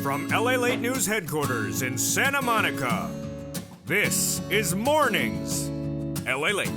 From LALATE News Headquarters in Santa Monica, this is Mornings LALATE.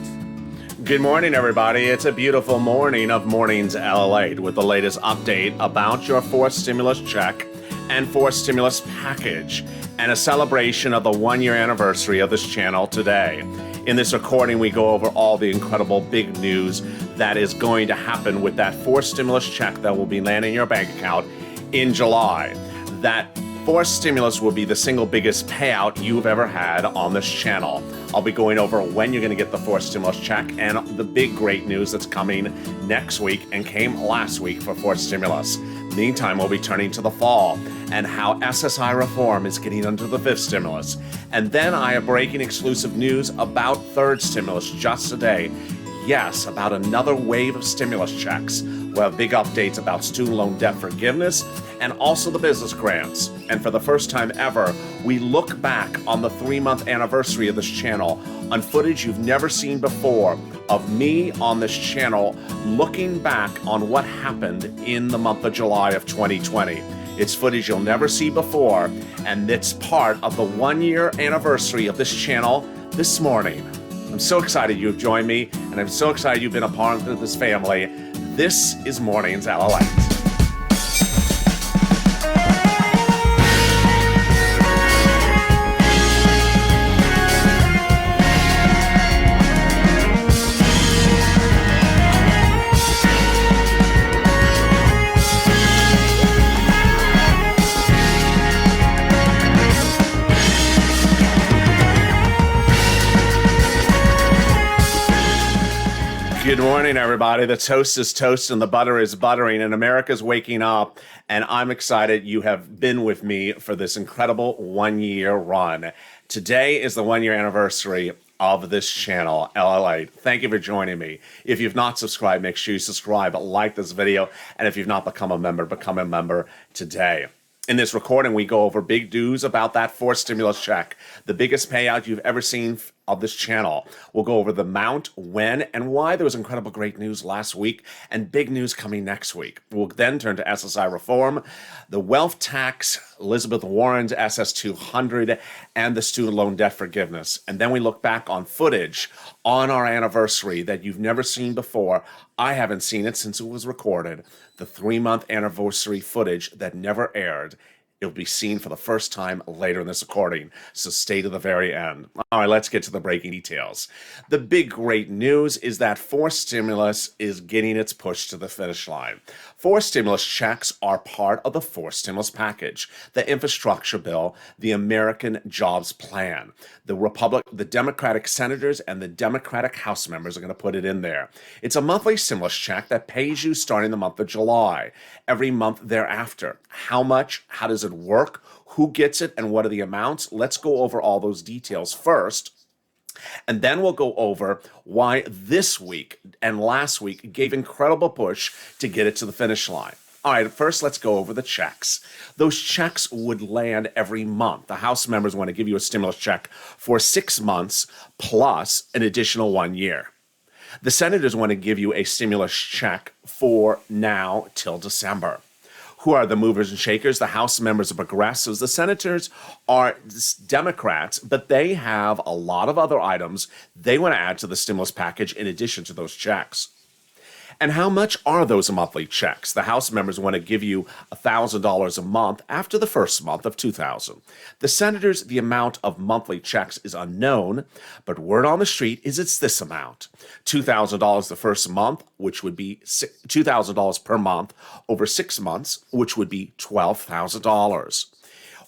Good morning, everybody. It's a beautiful morning of Mornings LALATE with the latest update about your fourth stimulus check and fourth stimulus package, and a celebration of the one-year anniversary of this channel today. In this recording, we go over all the incredible big news that is going to happen with that fourth stimulus check that will be landing in your bank account in July. That fourth stimulus will be the single biggest payout you've ever had on this channel. I'll be going over when you're going to get the fourth stimulus check and the big great news that's coming next week and came last week for fourth stimulus. Meantime, we'll be turning to the fall and how SSI reform is getting under the fifth stimulus. And then I have breaking exclusive news about third stimulus just today. Yes, about another wave of stimulus checks. We'll have big updates about student loan debt forgiveness and also the business grants. And for the first time ever, we look back on the 3-month anniversary of this channel on footage you've never seen before of me on this channel looking back on what happened in the month of July of 2020. It's footage you'll never see before, and it's part of the 1-year anniversary of this channel this morning. I'm so excited you've joined me, and I'm so excited you've been a part of this family. This is Mornings LALATE. Good morning, everybody. The toast is toast and the butter is buttering, and America's waking up, and I'm excited you have been with me for this incredible 1-year run. Today is the 1-year anniversary of this channel, LALATE. Thank you for joining me. If you've not subscribed, make sure you subscribe, like this video, and if you've not become a member today. In this recording, we go over big news about that fourth stimulus check, the biggest payout you've ever seen of this channel. We'll go over the amount, when, and why there was incredible great news last week and big news coming next week. We'll then turn to SSI reform, the wealth tax, Elizabeth Warren's SS200, and the student loan debt forgiveness. And then we look back on footage on our anniversary that you've never seen before. I haven't seen it since it was recorded. The 3-month anniversary footage that never aired. It'll be seen for the first time later in this recording, so stay to the very end. All right, let's get to the breaking details. The big great news is that fourth stimulus is getting its push to the finish line. Fourth stimulus checks are part of the fourth stimulus package, the infrastructure bill, the American Jobs Plan. The Democratic senators and the Democratic House members are going to put it in there. It's a monthly stimulus check that pays you starting the month of July, every month thereafter. How much? How does it work? Who gets it? And what are the amounts? Let's go over all those details first. And then we'll go over why this week and last week gave incredible push to get it to the finish line. All right, first let's go over the checks. Those checks would land every month. The House members want to give you a stimulus check for 6 months plus an additional 1 year. The senators want to give you a stimulus check for now till December. Who are the movers and shakers? The House members are progressives. The senators are Democrats, but they have a lot of other items they want to add to the stimulus package in addition to those checks. And how much are those monthly checks? The House members want to give you $1,000 a month after the first month of $2,000. The senators, the amount of monthly checks is unknown, but word on the street is it's this amount. $2,000 the first month, which would be $2,000 per month over 6 months, which would be $12,000.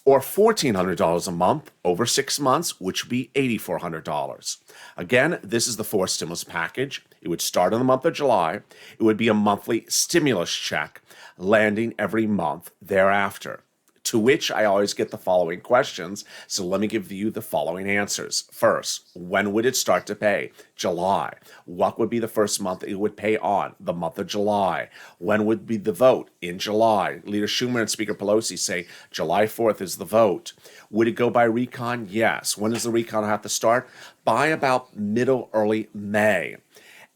Or $1,400 a month over 6 months, which would be $8,400. Again, this is the fourth stimulus package. It would start in the month of July. It would be a monthly stimulus check landing every month thereafter. To which I always get the following questions, so let me give you the following answers. First, when would it start to pay? July. What would be the first month it would pay on? The month of July. When would be the vote? In July. Leader Schumer and Speaker Pelosi say July 4th is the vote. Would it go by recon? Yes. When does the recon have to start? By about early May.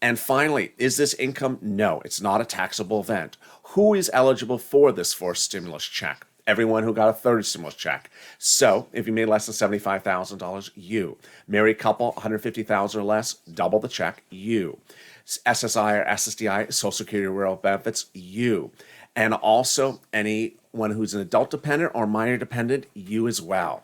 And finally, is this income? No, it's not a taxable event. Who is eligible for this fourth stimulus check? everyone who got a third stimulus check. So if you made less than $75,000, you. Married couple, $150,000 or less, double the check, you. SSI or SSDI, Social Security Rural Benefits, you. And also anyone who's an adult dependent or minor dependent, you as well.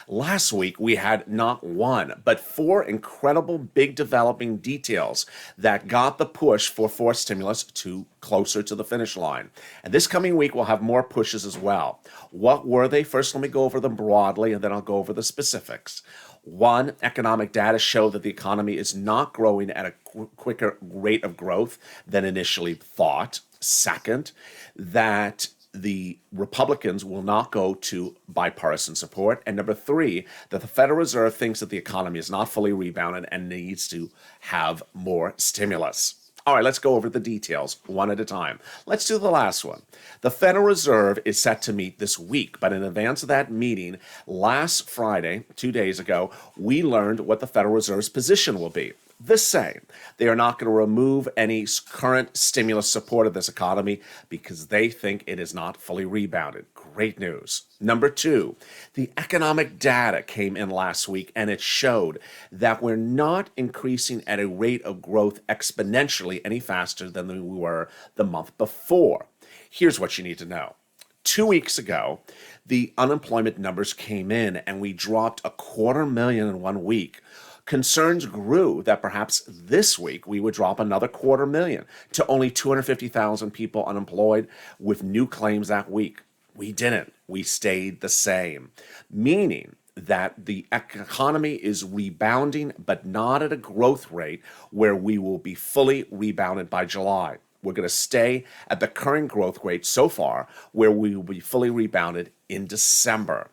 Last week, we had not one, but four incredible big developing details that got the push for forced stimulus to closer to the finish line. And this coming week, we'll have more pushes as well. What were they? First, let me go over them broadly, and then I'll go over the specifics. One, economic data show that the economy is not growing at a quicker rate of growth than initially thought. Second, that the Republicans will not go to bipartisan support. And number three, that the Federal Reserve thinks that the economy is not fully rebounded and needs to have more stimulus. All right, let's go over the details one at a time. Let's do the last one. The Federal Reserve is set to meet this week, but in advance of that meeting, last Friday, 2 days ago, we learned what the Federal Reserve's position will be. The same. They are not going to remove any current stimulus support of this economy because they think it is not fully rebounded. Great news. Number two, the economic data came in last week and it showed that we're not increasing at a rate of growth exponentially any faster than we were the month before. Here's what you need to know. 2 weeks ago, the unemployment numbers came in and we dropped 250,000 in 1 week. Concerns grew that perhaps this week we would drop another 250,000 to only 250,000 people unemployed with new claims that week. We didn't. We stayed the same, meaning that the economy is rebounding, but not at a growth rate where we will be fully rebounded by July. We're going to stay at the current growth rate so far, where we will be fully rebounded in December.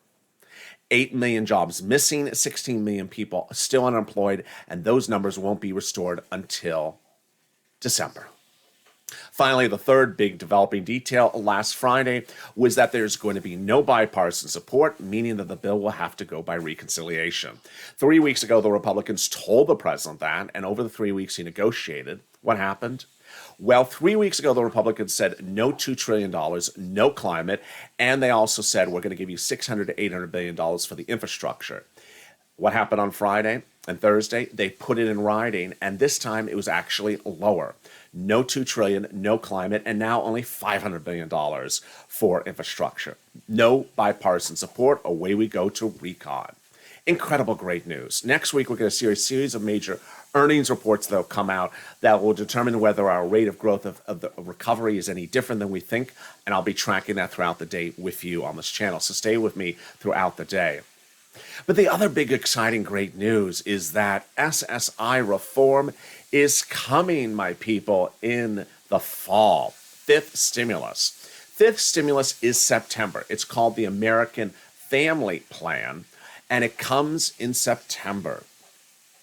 8 million jobs missing, 16 million people still unemployed, and those numbers won't be restored until December. Finally, the third big developing detail last Friday was that there's going to be no bipartisan support, meaning that the bill will have to go by reconciliation. 3 weeks ago, the Republicans told the president that, and over the 3 weeks he negotiated. What happened? Well, 3 weeks ago, the Republicans said no $2 trillion, no climate, and they also said we're going to give you $600 to $800 billion for the infrastructure. What happened on Friday and Thursday? They put it in writing, and this time it was actually lower. No $2 trillion, no climate, and now only $500 billion for infrastructure. No bipartisan support. Away we go to recon. Incredible, great news. Next week, we're going to see a series of major earnings reports that will come out that will determine whether our rate of growth of the recovery is any different than we think, and I'll be tracking that throughout the day with you on this channel, so stay with me throughout the day. But the other big, exciting, great news is that SSI reform is coming, my people, in the fall. Fifth stimulus. Fifth stimulus is September. It's called the American Family Plan, and it comes in September.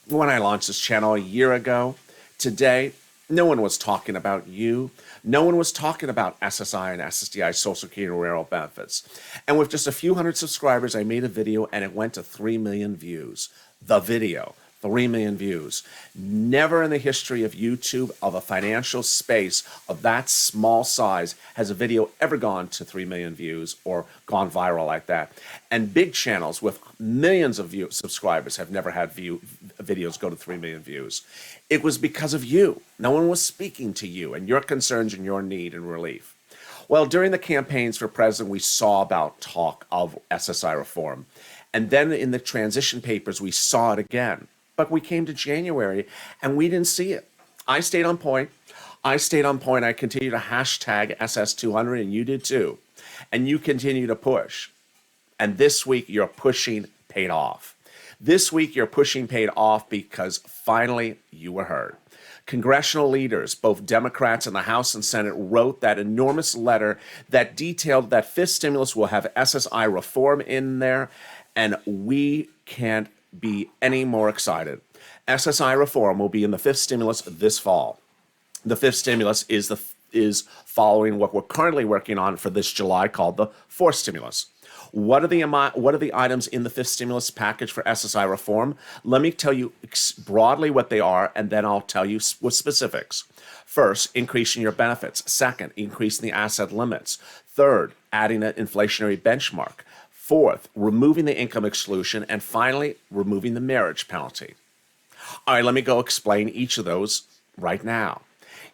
When I launched this channel a year ago, today, no one was talking about you. No one was talking about SSI and SSDI, Social Security and Rural Benefits. And with just a few hundred subscribers, I made a video and it went to 3 million views. The video, 3 million views. Never in the history of YouTube, of a financial space of that small size, has a video ever gone to 3 million views or gone viral like that. And big channels with millions of subscribers have never had videos go to 3 million views. It was because of you. No one was speaking to you and your concerns and your need and relief. Well, during the campaigns for president, we saw about talk of SSI reform. And then in the transition papers, we saw it again. But we came to January and we didn't see it. I stayed on point. I continue to hashtag SS200 and you did too. And you continue to push. And this week your pushing paid off. This week your pushing paid off because finally you were heard. Congressional leaders, both Democrats in the House and Senate, wrote that enormous letter that detailed that fifth stimulus will have SSI reform in there, and we can't be any more excited. SSI reform will be in the fifth stimulus this fall. The fifth stimulus is following what we're currently working on for this July called the fourth stimulus. What are the items in the fifth stimulus package for SSI reform? Let me tell you broadly what they are, and then I'll tell you with specifics. First, increasing your benefits. Second, increasing the asset limits. Third, adding an inflationary benchmark. Fourth, removing the income exclusion. And finally, removing the marriage penalty. All right, let me go explain each of those right now.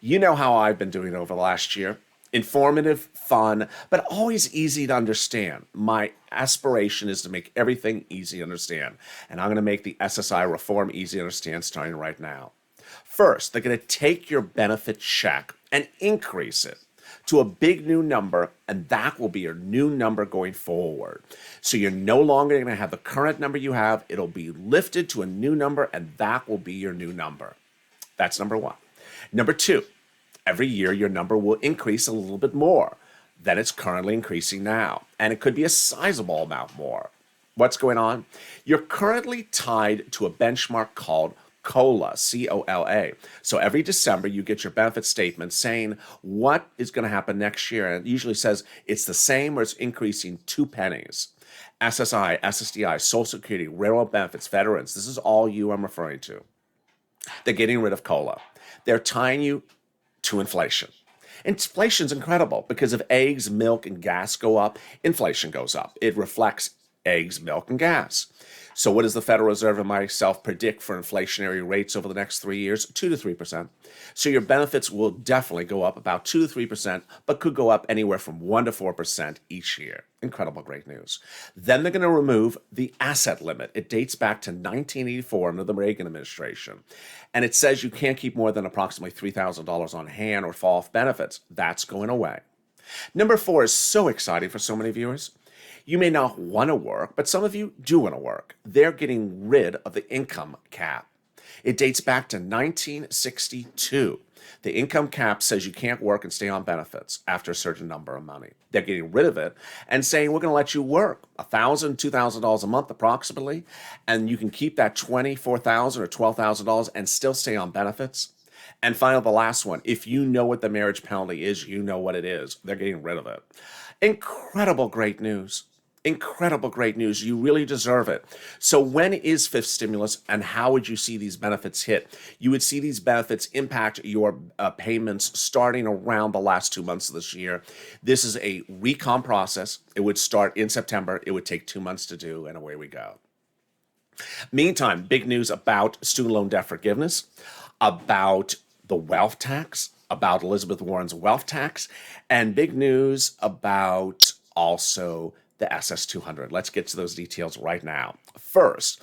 You know how I've been doing over the last year. Informative, fun, but always easy to understand. My aspiration is to make everything easy to understand. And I'm going to make the SSI reform easy to understand starting right now. First, they're going to take your benefit check and increase it to a big new number, and that will be your new number going forward. So you're no longer going to have the current number you have. It'll be lifted to a new number, and that will be your new number. That's number one. Number two, every year your number will increase a little bit more than it's currently increasing now, and it could be a sizable amount more. What's going on? You're currently tied to a benchmark called COLA, C-O-L-A. So every December you get your benefit statement saying what is going to happen next year, and it usually says it's the same or it's increasing 2 pennies. SSI, SSDI, Social Security, railroad benefits, veterans, this is all you I'm referring to. They're getting rid of COLA. They're tying you to inflation. Inflation's incredible because if eggs, milk, and gas go up, inflation goes up. It reflects eggs, milk, and gas. So what does the Federal Reserve and myself predict for inflationary rates over the next 3 years? 2 to 3%. So your benefits will definitely go up about 2 to 3%, but could go up anywhere from 1 to 4% each year. Incredible, great news. Then they're going to remove the asset limit. It dates back to 1984 under the Reagan administration. And it says you can't keep more than approximately $3,000 on hand or fall off benefits. That's going away. Number 4 is so exciting for so many viewers. You may not want to work, but some of you do want to work. They're getting rid of the income cap. It dates back to 1962. The income cap says you can't work and stay on benefits after a certain number of money. They're getting rid of it and saying we're going to let you work $1,000, $2,000 a month approximately, and you can keep that $24,000 or $12,000 and still stay on benefits. And finally, the last one, if you know what the marriage penalty is, you know what it is. They're getting rid of it. Incredible great news. Incredible great news. You really deserve it. So when is fifth stimulus and how would you see these benefits hit? You would see these benefits impact your payments starting around the last 2 months of this year. This is a recon process. It would start in September. It would take 2 months to do, and away we go. Meantime, big news about student loan debt forgiveness, about the wealth tax, about Elizabeth Warren's wealth tax, and big news about also the SS200. Let's get to those details right now. First,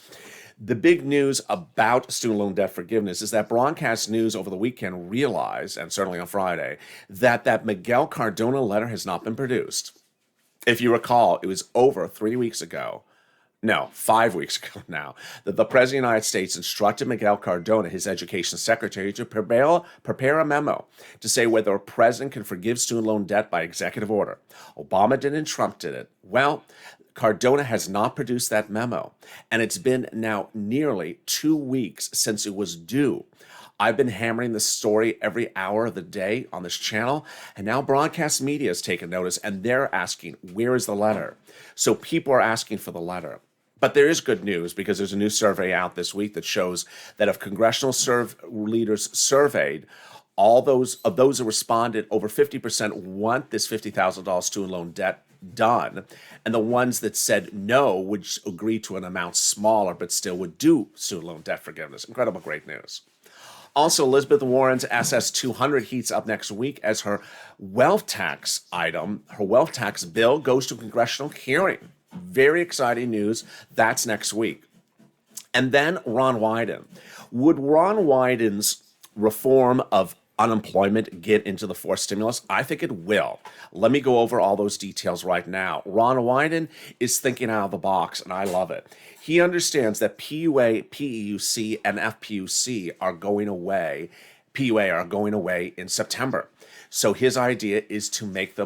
the big news about student loan debt forgiveness is that broadcast news over the weekend realized, and certainly on Friday, that Miguel Cardona letter has not been produced. If you recall, it was over 3 weeks ago. No, 5 weeks ago now, that the President of the United States instructed Miguel Cardona, his education secretary, to prepare a memo to say whether a president can forgive student loan debt by executive order. Obama did and Trump did it. Well, Cardona has not produced that memo, and it's been now nearly 2 weeks since it was due. I've been hammering this story every hour of the day on this channel, and now broadcast media has taken notice, and they're asking, where is the letter? So people are asking for the letter. But there is good news because there's a new survey out this week that shows that of congressional leaders surveyed, all those who responded, over 50% want this $50,000 student loan debt done. And the ones that said no would agree to an amount smaller, but still would do student loan debt forgiveness. Incredible, great news. Also, Elizabeth Warren's SS200 heats up next week as her wealth tax item, her wealth tax bill goes to congressional hearing. Very exciting news. That's next week. And then Ron Wyden. Would Ron Wyden's reform of unemployment get into the fourth stimulus? I think it will. Let me go over all those details right now. Ron Wyden is thinking out of the box, and I love it. He understands that PUA, PEUC, and FPUC are going away. PUA are going away in September. So his idea is to make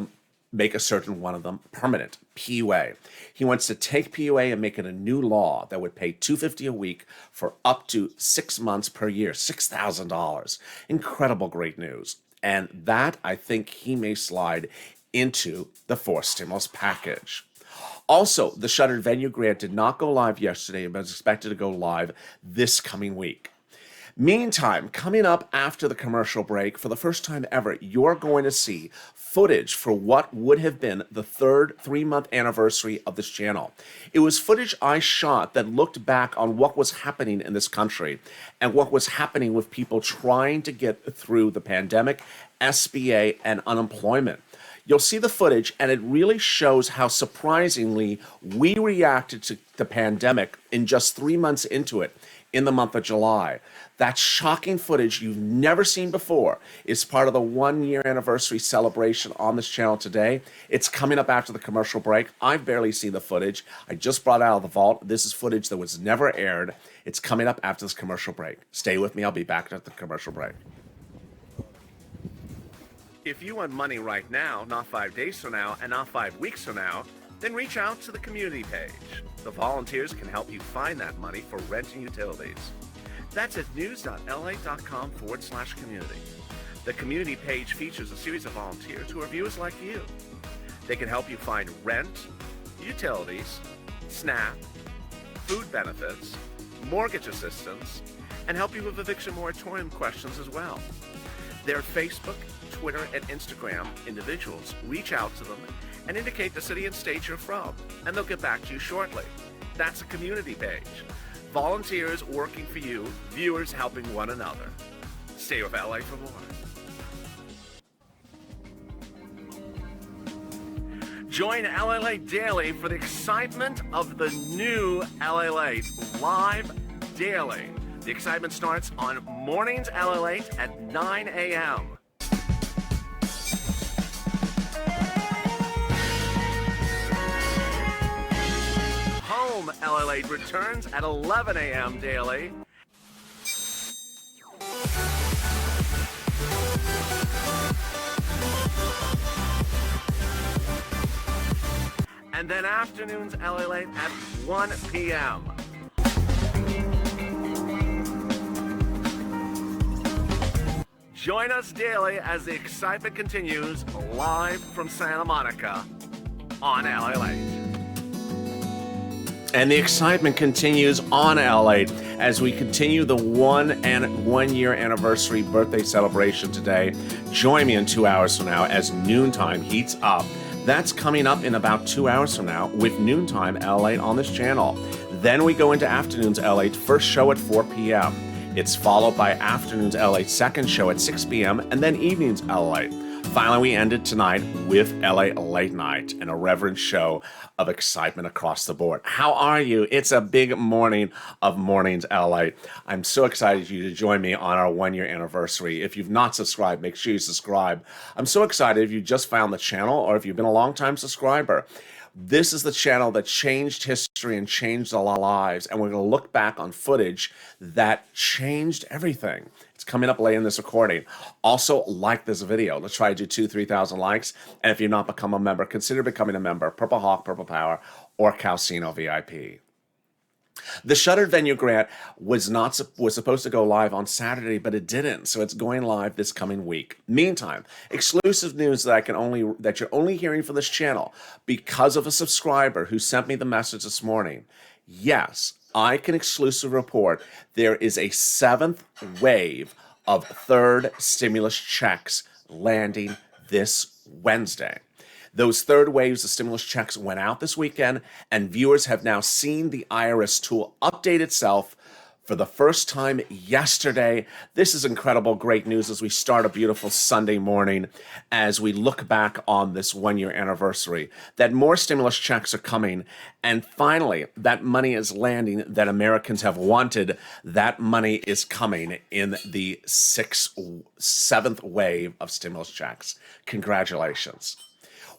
a certain one of them permanent, PUA. He wants to take PUA and make it a new law that would pay $250 a week for up to 6 months per year, $6,000. Incredible great news. And that, I think, he may slide into the fourth stimulus package. Also, the Shuttered Venue Grant did not go live yesterday, but is expected to go live this coming week. Meantime, coming up after the commercial break, for the first time ever, you're going to see footage for what would have been the third 3-month anniversary of this channel. It was footage I shot that looked back on what was happening in this country and what was happening with people trying to get through the pandemic, SBA, and unemployment. You'll see the footage, and it really shows how surprisingly we reacted to the pandemic in just 3 months into it in the month of July. That shocking footage you've never seen before is part of the 1-year anniversary celebration on this channel today. It's coming up after the commercial break. I've barely seen the footage. I just brought it out of the vault. This is footage that was never aired. It's coming up after this commercial break. Stay with me. I'll be back at the commercial break. If you want money right now, not 5 days from now, and not 5 weeks from now, then reach out to the community page. The volunteers can help you find that money for rent and utilities. That's at news.la.com/community. The community page features a series of volunteers who are viewers like you. They can help you find rent, utilities, SNAP, food benefits, mortgage assistance, and help you with eviction moratorium questions as well. Their Facebook, Twitter, and Instagram individuals reach out to them and indicate the city and state you're from, and they'll get back to you shortly. That's a community page. Volunteers working for you, viewers helping one another. Stay with LA for more. Join LALATE Daily for the excitement of the new LALATE live daily. The excitement starts on Mornings LALATE at 9 a.m. Home LALATE returns at 11 a.m. daily. And then Afternoons LALATE at 1 p.m. Join us daily as the excitement continues live from Santa Monica on LALATE. And the excitement continues on LA as we continue the 1-year anniversary birthday celebration today. Join me in 2 hours from now as Noontime heats up. That's coming up in about 2 hours from now with Noontime LA on this channel. Then we go into Afternoons LA, first show at 4 p.m. It's followed by Afternoons LA, second show at 6 p.m. and then Evenings LA. Finally, we ended tonight with LA Late Night, an irreverent show of excitement across the board. How are you? It's a big morning of Mornings LA. I'm so excited for you to join me on our 1-year anniversary. If you've not subscribed, make sure you subscribe. I'm so excited if you just found the channel or if you've been a long-time subscriber. This is the channel that changed history and changed a lot of lives, and we're going to look back on footage that changed everything. It's coming up later in this recording. Also, like this video. Let's try to do 2,000-3,000 likes, and if you've not become a member, consider becoming a member. Purple Hawk, Purple Power, or Calcino VIP. The Shuttered Venue Grant was supposed to go live on Saturday, but it didn't, so it's going live this coming week. Meantime, exclusive news that you're only hearing from this channel because of a subscriber who sent me the message this morning. Yes, I can exclusively report there is a 7th wave of third stimulus checks landing this Wednesday. Those third waves of stimulus checks went out this weekend, and viewers have now seen the IRS tool update itself for the first time yesterday. This is incredible, great news as we start a beautiful Sunday morning as we look back on this 1-year anniversary, that more stimulus checks are coming, and finally, that money is landing that Americans have wanted. That money is coming in the 7th wave of stimulus checks. Congratulations.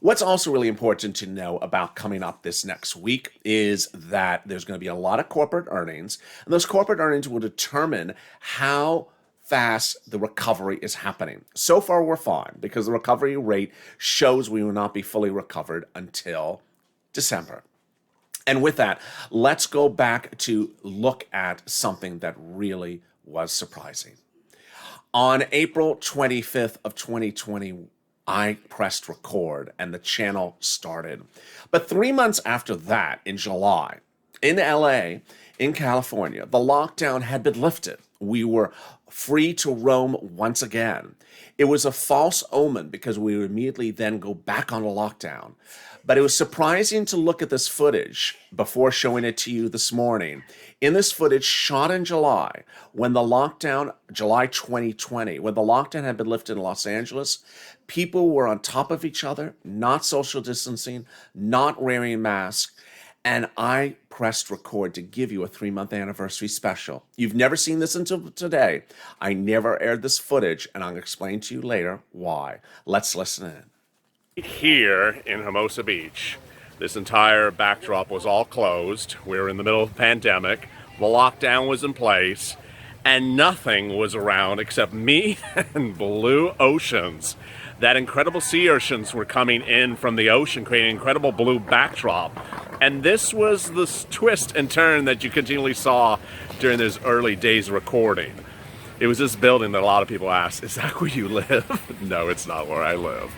What's also really important to know about coming up this next week is that there's going to be a lot of corporate earnings, and those corporate earnings will determine how fast the recovery is happening. So far, we're fine because the recovery rate shows we will not be fully recovered until December. And with that, let's go back to look at something that really was surprising. On April 25th of 2020, I pressed record and the channel started. But 3 months after that, in July, in LA, in California, the lockdown had been lifted. We were free to roam once again. It was a false omen because we would immediately then go back on a lockdown. But it was surprising to look at this footage before showing it to you this morning. In this footage shot in July, when the lockdown, July 2020, when the lockdown had been lifted in Los Angeles, people were on top of each other, not social distancing, not wearing masks. And I pressed record to give you a 3-month anniversary special. You've never seen this until today. I never aired this footage, and I'll explain to you later why. Let's listen in. Here in Hermosa Beach, this entire backdrop was all closed. We were in the middle of the pandemic. The lockdown was in place, and nothing was around except me and blue oceans. That incredible sea urchins were coming in from the ocean, creating an incredible blue backdrop. And this was the twist and turn that you continually saw during those early days of recording. It was this building that a lot of people asked, is that where you live? No, it's not where I live.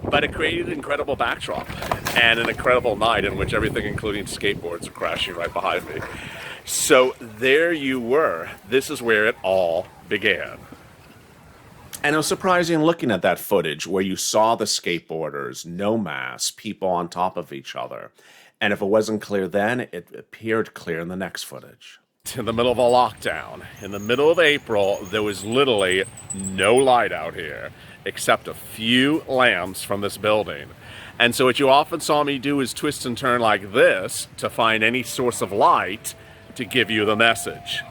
But it created an incredible backdrop and an incredible night in which everything, including skateboards, were crashing right behind me. So there you were. This is where it all began. And it was surprising looking at that footage where you saw the skateboarders, no masks, people on top of each other. And if it wasn't clear then, it appeared clear in the next footage. In the middle of a lockdown, in the middle of April, there was literally no light out here except a few lamps from this building. And so what you often saw me do is twist and turn like this to find any source of light to give you the message.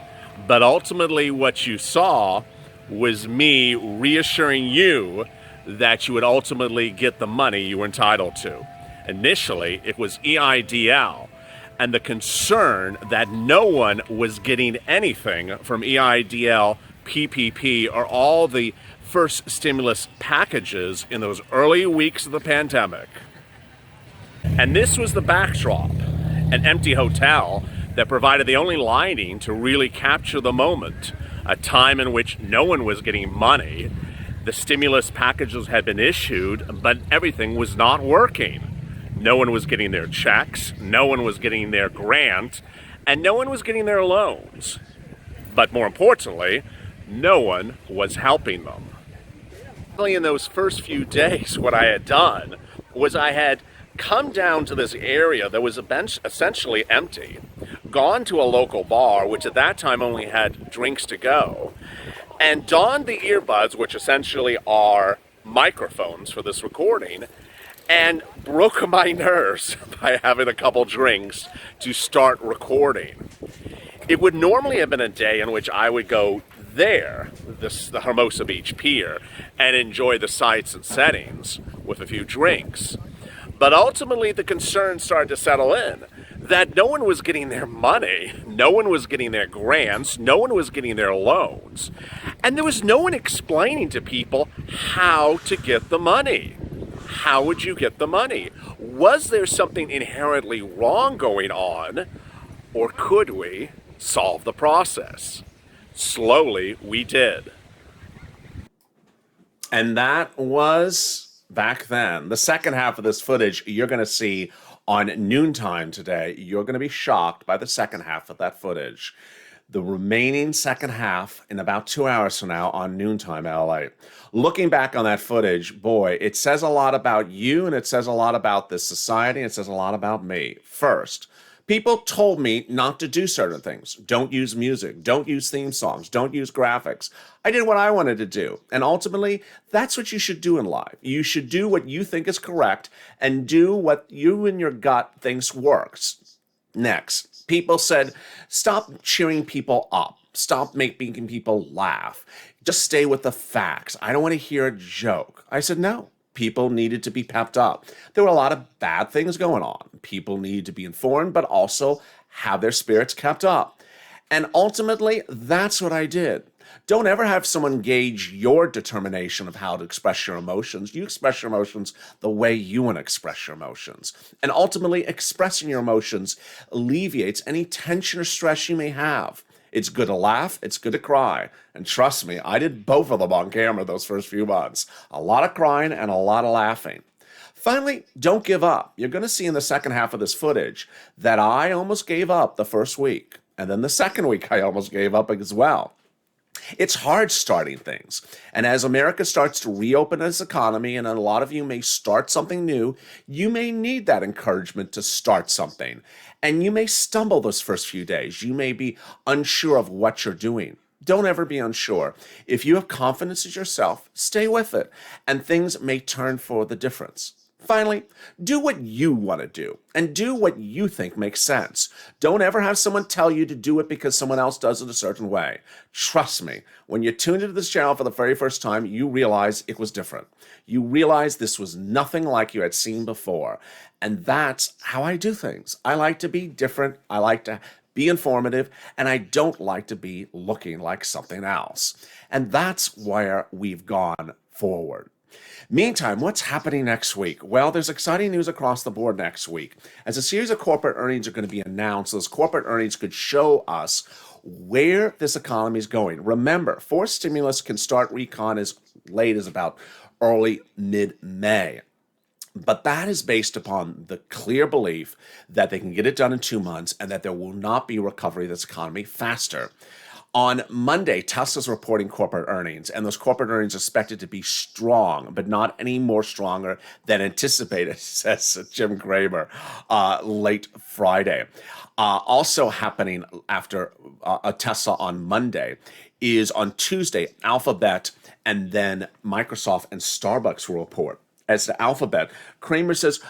But ultimately what you saw was me reassuring you that you would ultimately get the money you were entitled to. Initially, it was EIDL, and the concern that no one was getting anything from EIDL, PPP, or all the first stimulus packages in those early weeks of the pandemic. And this was the backdrop, an empty hotel that provided the only lighting to really capture the moment, a time in which no one was getting money. The stimulus packages had been issued, but everything was not working. No one was getting their checks, no one was getting their grant, and no one was getting their loans. But more importantly, no one was helping them. In those first few days, what I had done was I had come down to this area that was essentially empty, gone to a local bar, which at that time only had drinks to go, and donned the earbuds, which essentially are microphones for this recording, and broke my nerves by having a couple drinks to start recording. It would normally have been a day in which I would go there, the Hermosa Beach Pier, and enjoy the sights and settings with a few drinks. But ultimately the concern started to settle in that no one was getting their money, no one was getting their grants, no one was getting their loans, and there was no one explaining to people how to get the money. How would you get the money? Was there something inherently wrong going on, or could we solve the process? Slowly, we did. And that was back then. The second half of this footage you're going to see on noontime today. You're going to be shocked by the second half of that footage. The remaining second half in about 2 hours from now on noontime LA. Looking back on that footage, boy, it says a lot about you and it says a lot about this society. And it says a lot about me. First, people told me not to do certain things. Don't use music. Don't use theme songs. Don't use graphics. I did what I wanted to do. And ultimately, that's what you should do in life. You should do what you think is correct and do what you and your gut thinks works. Next, people said, stop cheering people up. Stop making people laugh. Just stay with the facts. I don't want to hear a joke. I said, no. People needed to be pepped up. There were a lot of bad things going on. People needed to be informed, but also have their spirits kept up. And ultimately, that's what I did. Don't ever have someone gauge your determination of how to express your emotions. You express your emotions the way you want to express your emotions. And ultimately, expressing your emotions alleviates any tension or stress you may have. It's good to laugh. It's good to cry. And trust me, I did both of them on camera those first few months. A lot of crying and a lot of laughing. Finally, don't give up. You're going to see in the second half of this footage that I almost gave up the first week. And then the second week, I almost gave up as well. It's hard starting things. And as America starts to reopen its economy, and a lot of you may start something new, you may need that encouragement to start something. And you may stumble those first few days. You may be unsure of what you're doing. Don't ever be unsure. If you have confidence in yourself, stay with it, and things may turn for the difference. Finally, do what you want to do and do what you think makes sense. Don't ever have someone tell you to do it because someone else does it a certain way. Trust me, when you tuned into this channel for the very first time, you realize it was different. You realize this was nothing like you had seen before. And that's how I do things. I like to be different. I like to be informative, and I don't like to be looking like something else. And that's where we've gone forward. Meantime, what's happening next week? Well, there's exciting news across the board next week. As a series of corporate earnings are going to be announced, those corporate earnings could show us where this economy is going. Remember, forced stimulus can start recon as late as about early mid-May. But that is based upon the clear belief that they can get it done in 2 months and that there will not be recovery of this economy faster. On Monday, Tesla's reporting corporate earnings, and those corporate earnings are expected to be strong, but not any more stronger than anticipated, says Jim Cramer, late Friday. Also happening after Tesla on Monday is on Tuesday, Alphabet and then Microsoft and Starbucks will report. As to Alphabet, Cramer says,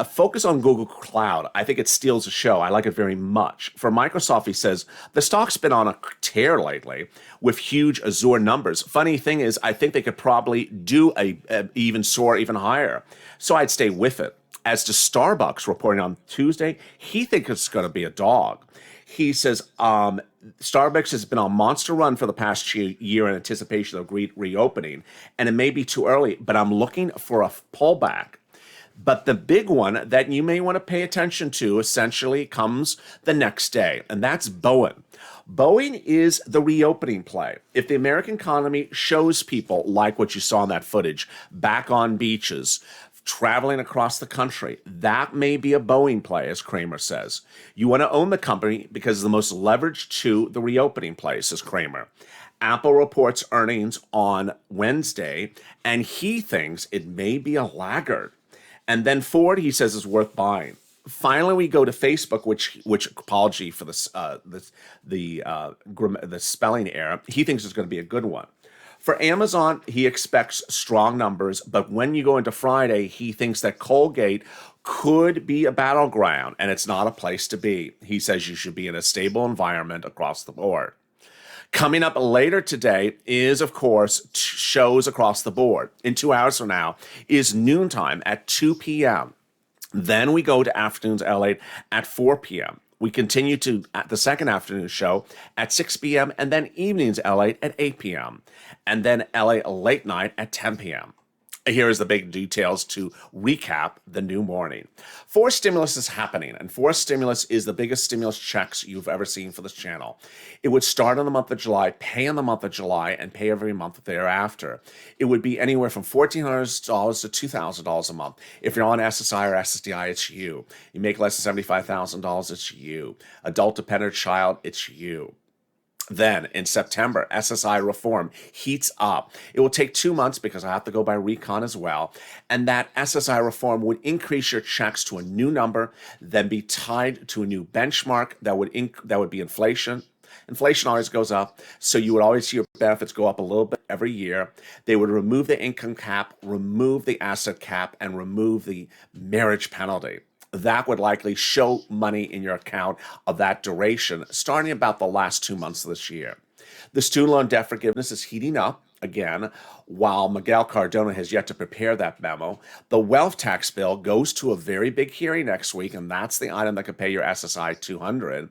focus on Google Cloud. I think it steals the show. I like it very much. For Microsoft, he says, the stock's been on a tear lately with huge Azure numbers. Funny thing is, I think they could probably do even soar even higher. So I'd stay with it. As to Starbucks reporting on Tuesday, he thinks it's going to be a dog. He says, Starbucks has been on a monster run for the past year in anticipation of reopening, and it may be too early, but I'm looking for a pullback. But the big one that you may want to pay attention to essentially comes the next day, and that's Boeing. Boeing is the reopening play. If the American economy shows people, like what you saw in that footage, back on beaches, traveling across the country, that may be a Boeing play, as Cramer says. You want to own the company because it's the most leveraged to the reopening play, says Cramer. Apple reports earnings on Wednesday, and he thinks it may be a laggard. And then Ford, he says, is worth buying. Finally, we go to Facebook, which apology for the spelling error. He thinks it's going to be a good one. For Amazon, he expects strong numbers, but when you go into Friday, he thinks that Colgate could be a battleground, and it's not a place to be. He says you should be in a stable environment across the board. Coming up later today is, of course, shows across the board. In 2 hours from now is noontime at 2 p.m. Then we go to afternoons LA at 4 p.m. We continue to at the second afternoon show at 6 p.m. and then evenings LA at 8 p.m. and then LA late night at 10 p.m. Here is the big details to recap the new morning. Forced stimulus is happening, and forced stimulus is the biggest stimulus checks you've ever seen for this channel. It would start in the month of July, pay in the month of July, and pay every month thereafter. It would be anywhere from $1,400 to $2,000 a month. If you're on SSI or SSDI, it's you. You make less than $75,000, it's you. Adult dependent child, it's you. Then in September, SSI reform heats up. It will take 2 months because I have to go by recon as well. And that SSI reform would increase your checks to a new number, then be tied to a new benchmark that would be inflation. Inflation always goes up, so you would always see your benefits go up a little bit every year. They would remove the income cap, remove the asset cap, and remove the marriage penalty. That would likely show money in your account of that duration starting about the last 2 months of this year. The student loan debt forgiveness is heating up again, while Miguel Cardona has yet to prepare that memo. The wealth tax bill goes to a very big hearing next week, and that's the item that could pay your SSI 200.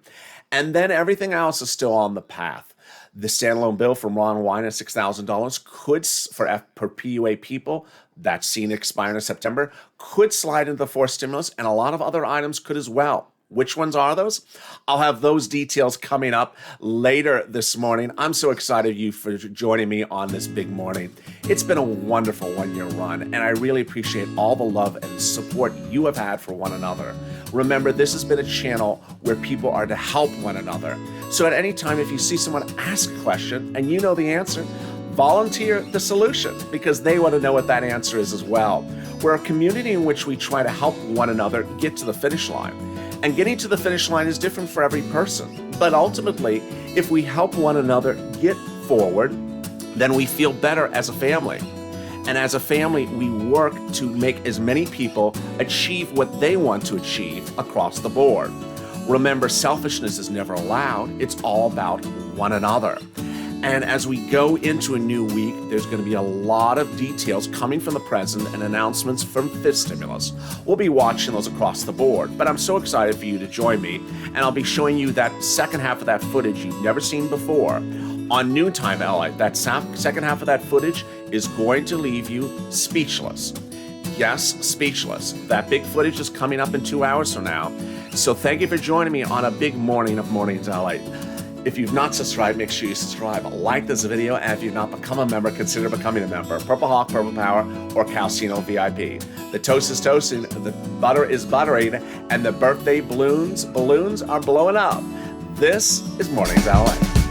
And then everything else is still on the path. The standalone bill from Ron Wine at $6,000 could, for PUA people, that's seen expiring in September, could slide into the forced stimulus, and a lot of other items could as well. Which ones are those? I'll have those details coming up later this morning. I'm so excited you for joining me on this big morning. It's been a wonderful one-year run, and I really appreciate all the love and support you have had for one another. Remember, this has been a channel where people are to help one another. So at any time, if you see someone ask a question and you know the answer, volunteer the solution, because they want to know what that answer is as well. We're a community in which we try to help one another get to the finish line. And getting to the finish line is different for every person. But ultimately, if we help one another get forward, then we feel better as a family. And as a family, we work to make as many people achieve what they want to achieve across the board. Remember, selfishness is never allowed. It's all about one another. And as we go into a new week, there's going to be a lot of details coming from the president and announcements from fifth stimulus. We'll be watching those across the board, but I'm so excited for you to join me, and I'll be showing you that second half of that footage you've never seen before on Noontime LA. That second half of that footage is going to leave you speechless. Yes, speechless. That big footage is coming up in 2 hours from now. So thank you for joining me on a big morning of Mornings LA. If you've not subscribed, make sure you subscribe. Like this video, and if you've not become a member, consider becoming a member. Purple Hawk, Purple Power, or Calcino VIP. The toast is toasting, the butter is buttering, and the birthday balloons are blowing up. This is Mornings LA.